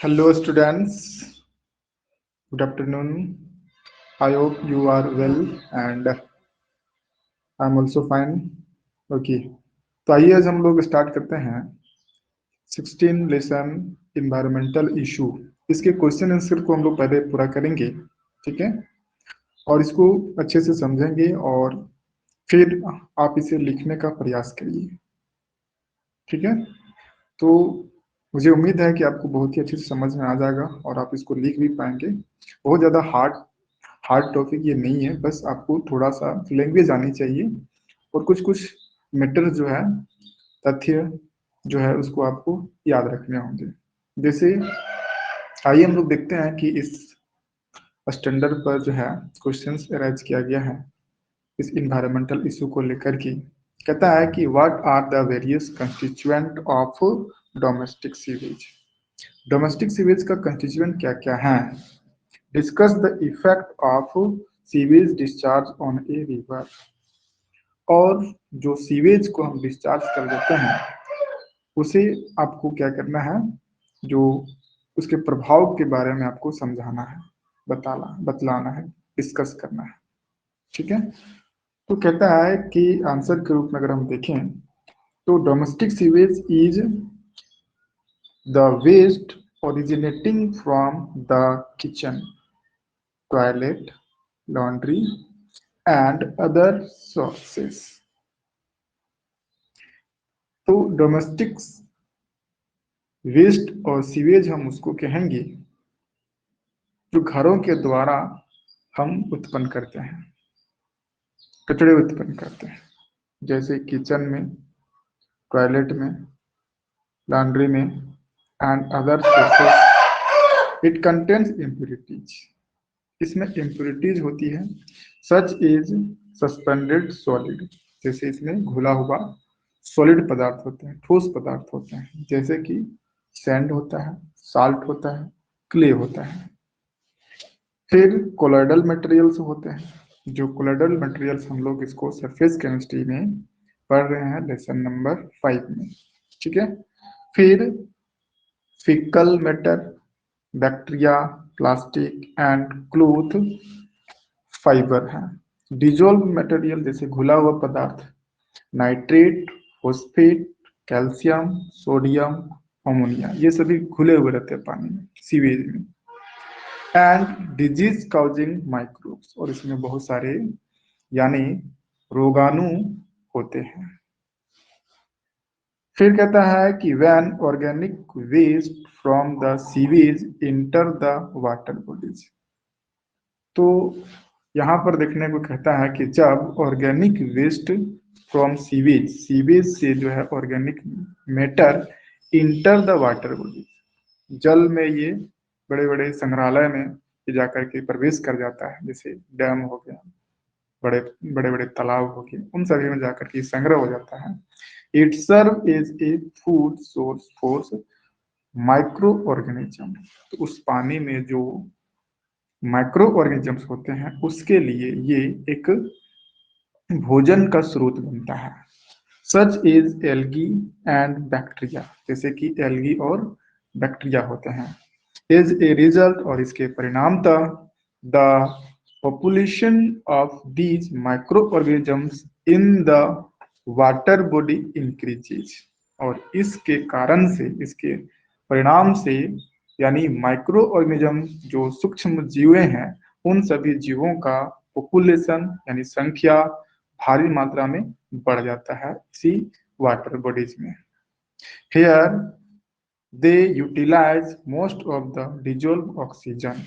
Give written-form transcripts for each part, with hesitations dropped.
Hello students, good afternoon. I hope you are well and I'm also fine. Okay, तो आइए आज हम लोग स्टार्ट करते हैं 16 लेसन इन्वायरमेंटल इशू। इसके क्वेश्चन आंसर को हम लोग पहले पूरा करेंगे, ठीक है, और इसको अच्छे से समझेंगे और फिर आप इसे लिखने का प्रयास करिए, ठीक है। तो मुझे उम्मीद है कि आपको बहुत ही अच्छे से समझ में आ जाएगा और आप इसको लिख भी पाएंगे। बहुत ज़्यादा हार्ड टॉपिक ये नहीं है, बस आपको थोड़ा सा लैंग्वेज आनी चाहिए और कुछ कुछ मैटर जो है, तथ्य जो है उसको आपको याद रखने होंगे। जैसे आइए हम लोग देखते हैं कि इस स्टैंडर्ड पर जो है क्वेश्चंस अरेंज किया गया है इस इन्वायरमेंटल इशू को लेकर के। कहता है कि what are the various constituent of domestic sewage. Domestic sewage का कंस्टिट्यूएंट क्या क्या है। Discuss the effect of sewage discharge on a river. और जो सीवेज को हम डिस्चार्ज कर देते हैं उसे आपको क्या करना है, जो उसके प्रभाव के बारे में आपको समझाना है, बतलाना है, डिस्कस करना है, ठीक है। तो कहता है कि आंसर के रूप में अगर हम देखें तो domestic sewage is the waste originating from the kitchen, toilet, laundry and other sources। तो डोमेस्टिक वेस्ट और सीवेज हम उसको कहेंगे जो घरों के द्वारा हम उत्पन्न करते हैं, कचड़े उत्पन्न करते हैं, जैसे किचन में, टॉयलेट में, लॉन्ड्री में and other sources. It contains impurities. इसमें इम्प्यूरिटीज होती है, सच इज सस्पेंडेड सॉलिड। जैसे इसमें घुला हुआ सॉलिड पदार्थ होते हैं, ठोस पदार्थ होते हैं, जैसे कि सैंड होता है, साल्ट होता है, क्ले होता है। फिर कोलोइडल मटेरियल्स होते हैं। जो कोलोइडल मटेरियल्स हम लोग इसको सरफेस केमिस्ट्री में पढ़ रहे हैं लेसन नंबर 5 में, ठीक है। फिर faecal matter, bacteria, plastic and cloth fibre है। डिजोल्व मटेरियल जैसे घुला हुआ पदार्थ, nitrate, phosphate, calcium, sodium, ammonia, ये सभी घुले हुए रहते हैं पानी में, सीवेज में। एंड डिजीज काउजिंग माइक्रोब्स, और इसमें बहुत सारे यानी रोगाणु होते हैं। फिर कहता है कि when organic waste from the sewage enter the water bodies. तो यहाँ पर देखने को कहता है कि जब organic waste from sewage, sewage से जो है organic matter enter the water body, जल में ये बड़े बड़े संग्रहालय में ये जाकर के प्रवेश कर जाता है, जैसे डैम हो गया, बड़े बड़े बड़े तालाब हो गए, उन सभी में जाकर के संग्रह हो जाता है। It serve as a food source for micro organism. तो उस पानी में जो माइक्रो ऑर्गेनिजम्स होते हैं उसके लिए ये एक भोजन का स्रोत बनता है। Such is algae and bacteria, जैसे कि एल्गी और बैक्टीरिया होते हैं। इज ए रिजल्ट, और इसके परिणामतः the population of these micro organisms in the water body increases. और इसके कारण से, इसके परिणाम से, यानी माइक्रो ऑर्गेनिज्म जो सूक्ष्म जीव हैं उन सभी जीवों का पॉपुलेशन यानी संख्या भारी मात्रा में बढ़ जाता है इसी वाटर बॉडीज में। Here they utilise most of the dissolve oxygen,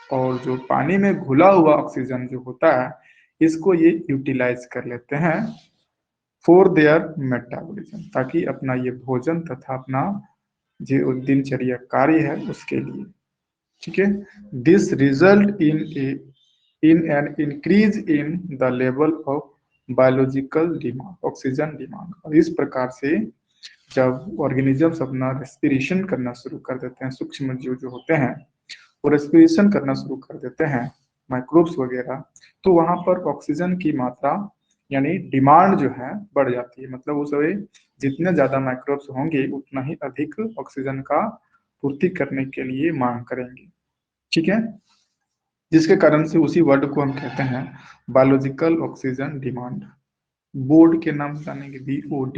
और जो पानी में घुला हुआ ऑक्सीजन जो होता है इसको ये यूटिलाइज कर लेते हैं फॉर देयर मेटाबॉलिज्म, ताकि अपना ये भोजन तथा अपना जो दिनचर्या कार्य है उसके लिए, ठीक है। This result in an increase in the level of biological demand, oxygen demand. और इस प्रकार से जब ऑर्गेनिजम्स अपना रेस्पिरेशन करना शुरू कर देते हैं, सूक्ष्म जीव जो होते हैं वो रेस्पिरेशन करना शुरू कर देते हैं, माइक्रोब्स वगैरह, तो वहां पर ऑक्सीजन की मात्रा यानी डिमांड जो है बढ़ जाती है। मतलब उस समय जितने ज्यादा माइक्रोब्स होंगे उतना ही अधिक ऑक्सीजन का पूर्ति करने के लिए मांग करेंगे। ठीक है, जिसके कारण से उसी वर्ड को हम कहते हैं बायोलॉजिकल ऑक्सीजन डिमांड। बोर्ड के नाम जानेंगे, BOD।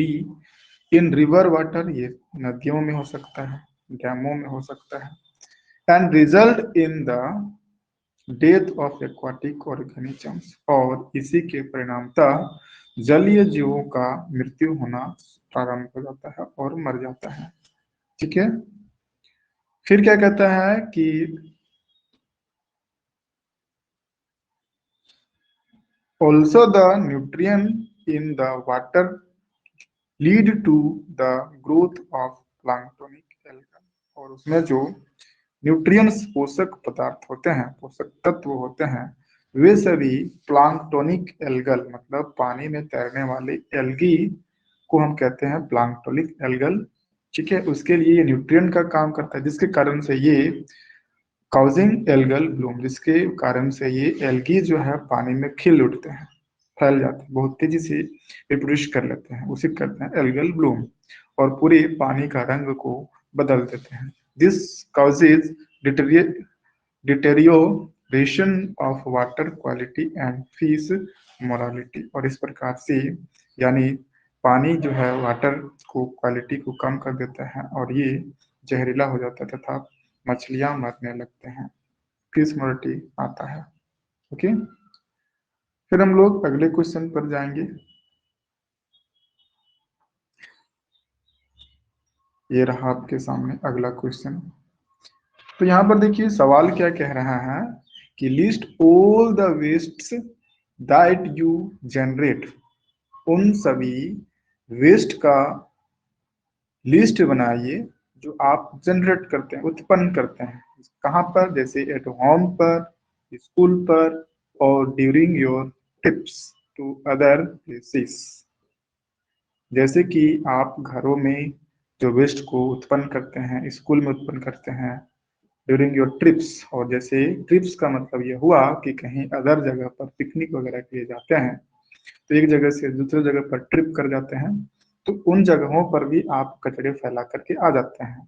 इन रिवर वाटर, ये नदियों में हो सकता है, डैमों में हो सकता है। And result in the death of aquatic organisms, और इसी के परिणामतः जलीय जीवों का मृत्यु होना प्रारंभ हो जाता है और मर जाता है। ठीक है, फिर क्या कहता है कि also the nutrient in the water lead to the growth of planktonic algae, और उसमें जो न्यूट्रिएंट्स पोषक पदार्थ होते हैं, पोषक तत्व होते हैं, वे सभी प्लांक्टोनिक एल्गल मतलब पानी में तैरने वाले एल्गी को हम कहते हैं प्लांक्टोनिक एल्गल। ठीक है, उसके लिए ये न्यूट्रिएंट का काम करता है, जिसके कारण से ये काउजिंग एल्गल ब्लूम, जिसके कारण से ये एल्गी जो है पानी में खिल उठते हैं, फैल जाते हैं, बहुत तेजी से रिप्रोड्यूस कर लेते हैं, उसे कहते हैं एल्गल ब्लूम, और पूरे पानी का रंग को बदल देते हैं। This causes deterioration of water quality and fish morality, और इस प्रकार से यानी पानी जो है वाटर को क्वालिटी को कम कर देता है और ये जहरीला हो जाता है तथा मछलियां मरने लगते हैं, फिश मोरालिटी आता है। ओके, फिर हम लोग अगले क्वेश्चन पर जाएंगे। ये रहा आपके सामने अगला क्वेश्चन। तो यहाँ पर देखिए सवाल क्या कह रहा है कि list all the wastes that you generate, उन सभी वेस्ट का लिस्ट बनाइए जो आप जनरेट करते हैं, उत्पन्न करते हैं। कहाँ पर? जैसे एट होम पर, स्कूल पर, और during your trips to other places. जैसे कि आप घरों में जो वेस्ट को उत्पन्न करते हैं, स्कूल में उत्पन्न करते हैं, ड्यूरिंग योर ट्रिप्स, और जैसे ट्रिप्स का मतलब ये हुआ कि कहीं अदर जगह पर पिकनिक वगैरह के लिए जाते हैं, तो एक जगह से दूसरी जगह पर ट्रिप कर जाते हैं, तो उन जगहों पर भी आप कचरे फैला करके आ जाते हैं।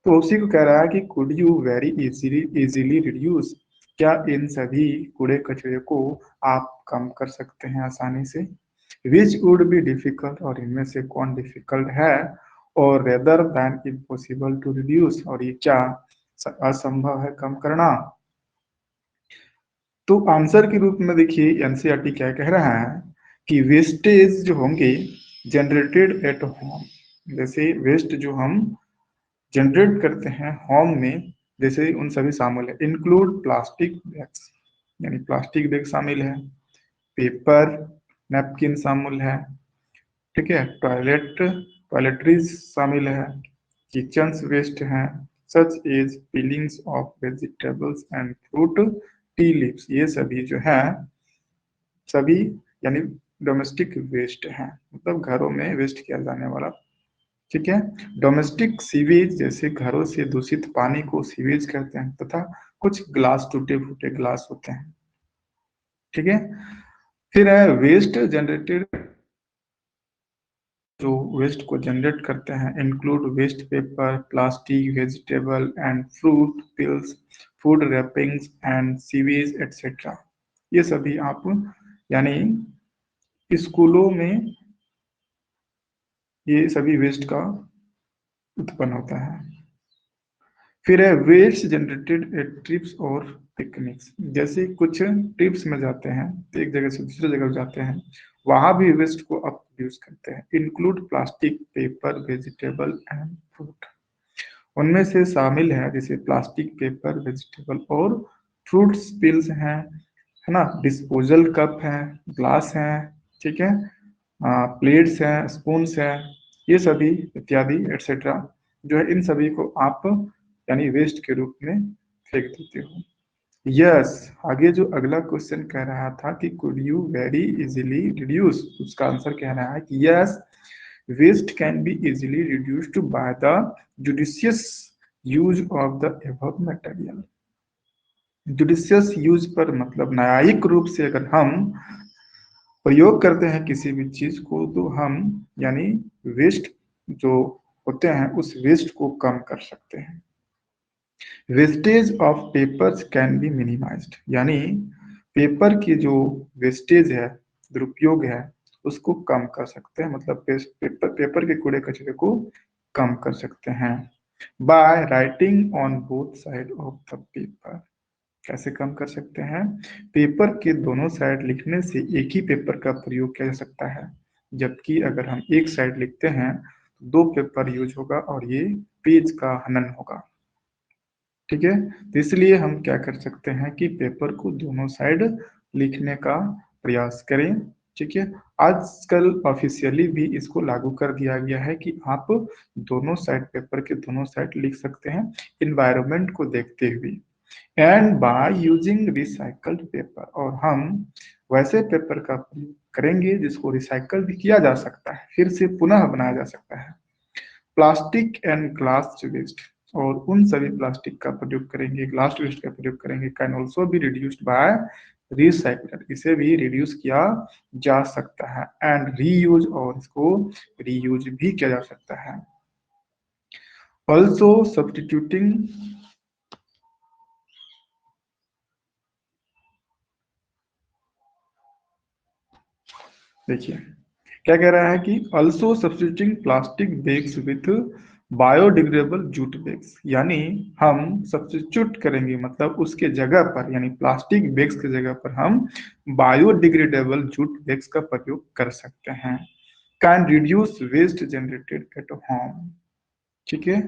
तो उसी को कह रहा है कि could you very easily reduce, क्या इन सभी कूड़े कचरे को आप कम कर सकते हैं आसानी से? विच वुड बी डिफिकल्ट, और इनमें से कौन डिफिकल्ट है, और rather than impossible to reduce, और ये क्या असंभव है कम करना? तो आंसर के रूप में देखिए एनसीईआरटी क्या कह रहा है कि वेस्टेज जो होंगे जनरेटेड एट होम, जैसे वेस्ट जो हम जनरेट करते हैं होम में, जैसे उन सभी शामिल है, इंक्लूड प्लास्टिक बैग्स, यानी प्लास्टिक बैग शामिल है, पेपर नैपकिन शामिल है, ठीक है, टॉयलेटरीज शामिल है, किचन वेस्ट हैं, such as peelings of vegetables and fruit, tea leaves, ये सभी जो है सभी यानी डोमेस्टिक वेस्ट है, मतलब घरों में वेस्ट किया जाने वाला। ठीक है, डोमेस्टिक सीवेज, जैसे घरों से दूषित पानी को सीवेज कहते हैं, तथा कुछ ग्लास, टूटे फूटे ग्लास होते हैं। ठीक है, फिर है वेस्ट जनरेटेड, जो वेस्ट को जनरेट करते हैं, include waste paper, plastic, vegetable and fruit peels, food wrappings and sewage etcetera. ये सभी आप यानी स्कूलों में ये सभी वेस्ट का उत्पन्न होता है। फिर है वेस्ट जनरेटेड एट ट्रिप्स और पिकनिक्स, जैसे कुछ ट्रिप्स में जाते हैं तो एक जगह से दूसरी जगह जाते हैं, वहां भी वेस्ट को आप यूज करते हैं, include plastic, paper, vegetable and fruit. उनमें से शामिल है जैसे प्लास्टिक, पेपर, वेजिटेबल और फ्रूट्स पिल्स हैं, है ना, डिस्पोजल कप हैं, ग्लास हैं, ठीक है, प्लेट्स हैं, स्पून्स हैं, ये सभी इत्यादि एटसेट्रा जो है, इन सभी को आप यानी वेस्ट के रूप में फेंक देते हो। यस, आगे जो अगला क्वेश्चन कह रहा था कि could you very easily reduce, उसका आंसर कह रहा है कि yes, waste can be easily reduced by the judicious use of the above material. Judicious use पर मतलब न्यायिक रूप से अगर हम प्रयोग करते हैं किसी भी चीज को, तो हम यानी वेस्ट जो होते हैं उस वेस्ट को कम कर सकते हैं। Wastage of papers can be minimised, यानी पेपर की जो वेस्टेज है, दुरुपयोग है, उसको कम कर सकते हैं, मतलब पेपर के कूड़े कचरे को कम कर सकते हैं by writing on both side of the paper. कैसे कम कर सकते हैं? पेपर के दोनों साइड लिखने से एक ही पेपर का प्रयोग किया जा सकता है, जबकि अगर हम एक साइड लिखते हैं तो दो पेपर यूज होगा और ये पेज का हनन होगा। ठीक है, तो इसलिए हम क्या कर सकते हैं कि पेपर को दोनों साइड लिखने का प्रयास करें। ठीक है, आजकल ऑफिशियली भी इसको लागू कर दिया गया है कि आप दोनों साइड, पेपर के दोनों साइड लिख सकते हैं इन्वायरमेंट को देखते हुए। And by using recycled paper, और हम वैसे पेपर का प्रयोग करेंगे जिसको रिसाइकल भी किया जा सकता है, फिर से पुनः बनाया जा सकता है। प्लास्टिक एंड ग्लास वेस्ट, और उन सभी प्लास्टिक का प्रयोग करेंगे, ग्लास वेस्ट का प्रयोग करेंगे, can also be reduced bye recycler, इसे भी रिड्यूस किया जा सकता है। एंड रीयूज, और इसको रीयूज भी किया जा सकता है। ऑल्सो सब्स्टिट्यूटिंग, देखिए क्या कह रहा है कि also substituting plastic bags with biodegradable jute bags, यानी हम सब्स्टिट्यूट करेंगे, मतलब उसके जगह पर, यानी प्लास्टिक बैग्स की जगह पर हम बायोडिग्रेडेबल जूट बैग्स का प्रयोग कर सकते हैं। Can reduce waste generated at home, ठीक है,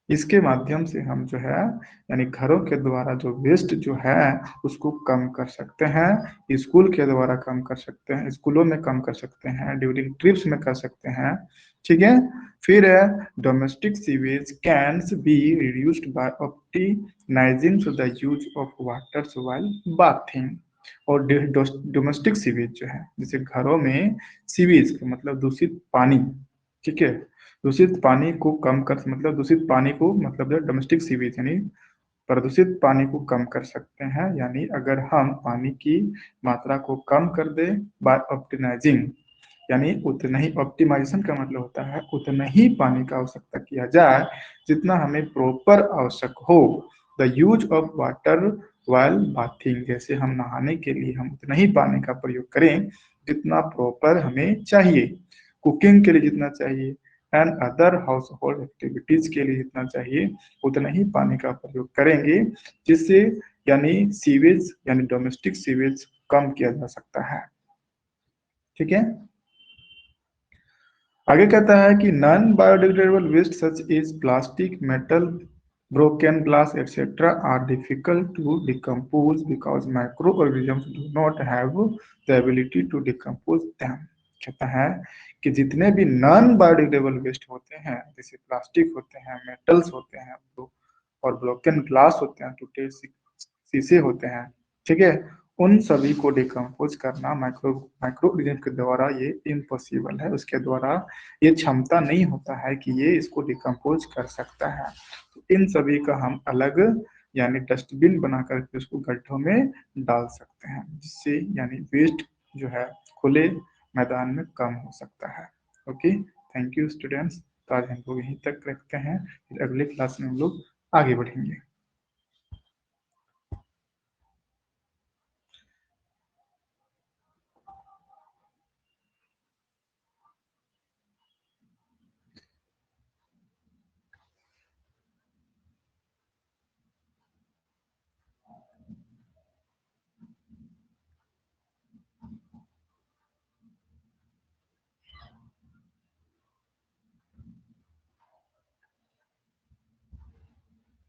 इसके माध्यम से हम जो है, यानी घरों के द्वारा जो वेस्ट जो है उसको कम कर सकते हैं, स्कूल के द्वारा कम कर सकते हैं, स्कूलों में कम कर सकते हैं, ड्यूरिंग ट्रिप्स में कर सकते हैं। ठीक है, फिर है domestic sewage can be reduced by optimising the use of water while bathing. और डोमेस्टिक सीवेज जो है, जैसे घरों में सीवेज का मतलब दूषित पानी, ठीक है, दूषित पानी को कम कर, मतलब दूषित पानी को मतलब डोमेस्टिक सीवेज, यानी प्रदूषित पानी को कम कर सकते हैं। यानी अगर हम पानी की मात्रा को कम कर दें बाय ऑप्टिमाइजिंग, यानी उतना ही, ऑप्टिमाइजेशन का मतलब होता है उतना ही पानी का आवश्यकता किया जाए जितना हमें प्रॉपर आवश्यक हो। The use of water while bathing, जैसे हम नहाने के लिए हम उतना ही पानी का प्रयोग करें जितना प्रॉपर हमें चाहिए, कुकिंग के लिए जितना चाहिए, and other house hold activities के लिए जितना चाहिए उतना ही पानी का प्रयोग करेंगे, जिससे यानी सीवेज, यानी डोमेस्टिक सीवेज कम किया जा सकता है। ठीक है, आगे कहता है कि non biodegradable waste such is plastic, metal, broken glass etcetera are difficult to decompose because micro organisms do not have the ability to decompose them. कहता है कि जितने भी नॉन बायोडिग्रेडेबल वेस्ट होते हैं, जैसे प्लास्टिक होते हैं, मेटल्स होते हैं और ब्रोकन ग्लास होते हैं, टूटे शीशे होते हैं, ठीक है, उन सभी को डिकम्पोज करना माइक्रो ऑर्गेनिज्म के द्वारा ये इम्पॉसिबल है, उसके द्वारा ये क्षमता नहीं होता है कि ये इसको डिकम्पोज कर सकता है। तो इन सभी का हम अलग, यानी डस्टबिन बना करके उसको गड्ढों में डाल सकते हैं, जिससे यानी वेस्ट जो है खुले मैदान में कम हो सकता है। Okay, thank you students. तो आज हम लोग यहीं तक रखते हैं, फिर अगले क्लास में हम लोग आगे बढ़ेंगे।